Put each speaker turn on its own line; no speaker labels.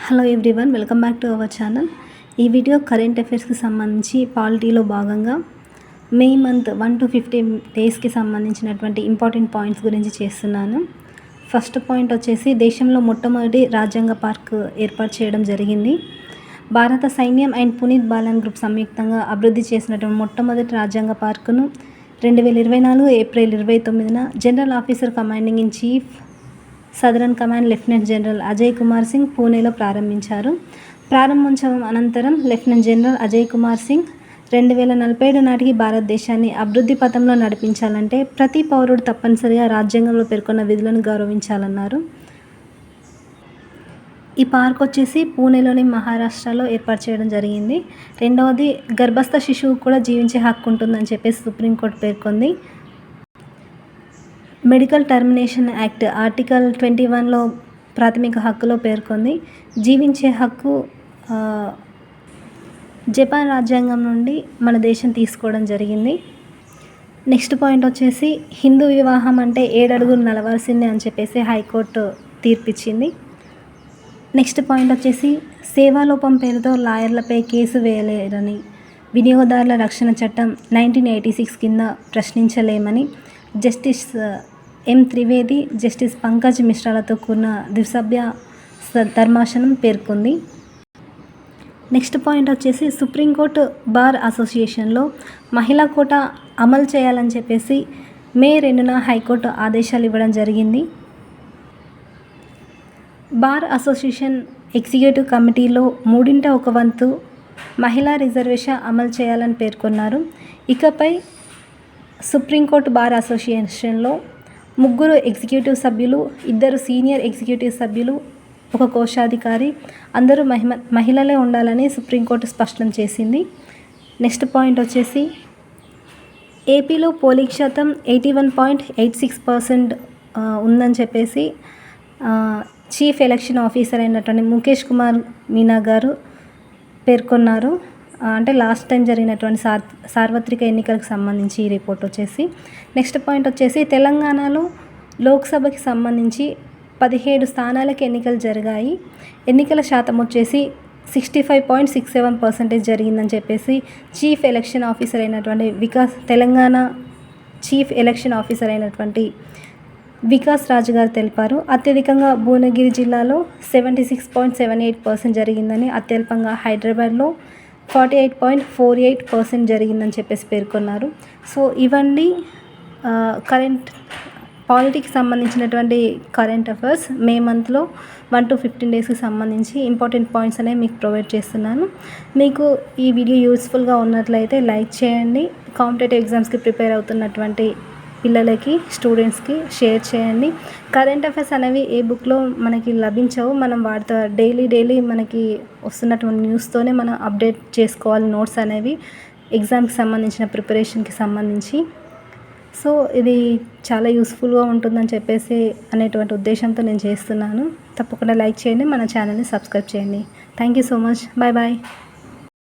Hello everyone, welcome back to our channel. ఈ video current అఫైర్స్కి సంబంధించి పాలిటీలో భాగంగా మే మంత్ 1 to 15 డేస్కి సంబంధించినటువంటి ఇంపార్టెంట్ పాయింట్స్ గురించి చేస్తున్నాను. ఫస్ట్ పాయింట్ వచ్చేసి, దేశంలో మొట్టమొదటి రాజ్యాంగ పార్క్ ఏర్పాటు చేయడం జరిగింది. భారత సైన్యం అండ్ పునీత్ బాలన్ గ్రూప్ సంయుక్తంగా అభివృద్ధి చేసినటువంటి మొట్టమొదటి రాజ్యాంగ పార్కును 2024 ఏప్రిల్ 29న general officer commanding in chief southern command lieutenant general Ajay Kumar Singh పూణేలో ప్రారంభించారు. ప్రారంభోత్సవం అనంతరం లెఫ్టినెంట్ జనరల్ అజయ్ కుమార్ సింగ్ 2047 నాటికి భారతదేశాన్ని అభివృద్ధి పథంలో నడిపించాలంటే ప్రతి పౌరుడు తప్పనిసరిగా రాజ్యాంగంలో పేర్కొన్న విధులను గౌరవించాలన్నారు. ఈ పార్క్ వచ్చేసి పూణేలోని మహారాష్ట్రలో ఏర్పాటు చేయడం జరిగింది. రెండవది, గర్భస్థ శిశువు కూడా జీవించే హక్కు ఉంటుందని చెప్పేసి సుప్రీంకోర్టు పేర్కొంది. మెడికల్ టర్మినేషన్ యాక్ట్ ఆర్టికల్ 21లో ప్రాథమిక హక్కులో పేర్కొంది. జీవించే హక్కు జపాన్ రాజ్యాంగం నుండి మన దేశం తీసుకోవడం జరిగింది. నెక్స్ట్ పాయింట్ వచ్చేసి, హిందూ వివాహం అంటే 7 అడుగులు నడవాల్సిందే అని చెప్పేసి హైకోర్టు తీర్పిచ్చింది. నెక్స్ట్ పాయింట్ వచ్చేసి, సేవాలోపం పేరుతో లాయర్లపై కేసు వేయలేరని వినియోగదారుల రక్షణ చట్టం 1986 కింద ప్రశ్నించలేమని justice M Trivedi, justice Pankaj మిశ్రాలతో కూడిన ద్విసభ్య ధర్మాసనం పేర్కొంది. నెక్స్ట్ పాయింట్ వచ్చేసి, సుప్రీంకోర్టు బార్ అసోసియేషన్లో మహిళా కోటా అమలు చేయాలని చెప్పేసి మే 2న హైకోర్టు ఆదేశాలు ఇవ్వడం జరిగింది. బార్ అసోసియేషన్ ఎగ్జిక్యూటివ్ కమిటీలో 1/3 మహిళా రిజర్వేషన్ అమలు చేయాలని పేర్కొన్నారు. ఇకపై సుప్రీంకోర్టు బార్ అసోసియేషన్లో 3 ఎగ్జిక్యూటివ్ సభ్యులు, 2 సీనియర్ ఎగ్జిక్యూటివ్ సభ్యులు, 1 కోశాధికారి, అందరూ మహిళలే ఉండాలని సుప్రీంకోర్టు స్పష్టం చేసింది. నెక్స్ట్ పాయింట్ వచ్చేసి, ఏపీలో పోలింగ్ శాతం 81.86% ఉందని చెప్పేసి చీఫ్ ఎలక్షన్ ఆఫీసర్ అయినటువంటి ముఖేష్ కుమార్ మీనా గారు పేర్కొన్నారు. అంటే లాస్ట్ టైం జరిగినటువంటి సార్వత్రిక ఎన్నికలకు సంబంధించి ఈ రిపోర్ట్ వచ్చేసి. నెక్స్ట్ పాయింట్ వచ్చేసి, తెలంగాణలో లోక్సభకి సంబంధించి 17 స్థానాలకు ఎన్నికలు జరిగాయి. ఎన్నికల శాతం వచ్చేసి 65.67% జరిగిందని చెప్పేసి చీఫ్ ఎలక్షన్ ఆఫీసర్ అయినటువంటి తెలంగాణ చీఫ్ ఎలక్షన్ ఆఫీసర్ అయినటువంటి వికాస్ రాజు గారు తెలిపారు. అత్యధికంగా భువనగిరి జిల్లాలో 76.78% జరిగిందని, అత్యల్పంగా హైదరాబాద్లో 48.48% జరిగిందని చెప్పేసి పేర్కొన్నారు. సో ఇవన్నీ పాలిటిక్స్ సంబంధించినటువంటి కరెంట్ అఫైర్స్ మే మంత్లో 1 to 15 డేస్కి సంబంధించి ఇంపార్టెంట్ పాయింట్స్ అనేవి మీకు ప్రొవైడ్ చేస్తున్నాను. మీకు ఈ వీడియో యూస్ఫుల్గా ఉన్నట్లయితే లైక్ చేయండి. కాంపిటేటివ్ ఎగ్జామ్స్కి ప్రిపేర్ అవుతున్నటువంటి పిల్లలకి, స్టూడెంట్స్కి షేర్ చేయండి. కరెంట్ అఫైర్స్ అనేవి ఏ బుక్లో మనకి లభించవు. మనం వాటితో డైలీ మనకి వస్తున్నటువంటి న్యూస్తోనే మనం అప్డేట్ చేసుకోవాలి నోట్స్ అనేవి ఎగ్జామ్కి సంబంధించిన ప్రిపరేషన్కి సంబంధించి. సో ఇది చాలా యూస్ఫుల్గా ఉంటుందని చెప్పేసి అనేటువంటి ఉద్దేశంతో నేను చేస్తున్నాను. తప్పకుండా లైక్ చేయండి, మన ఛానల్ని సబ్స్క్రైబ్ చేయండి. Thank you so much. Bye bye.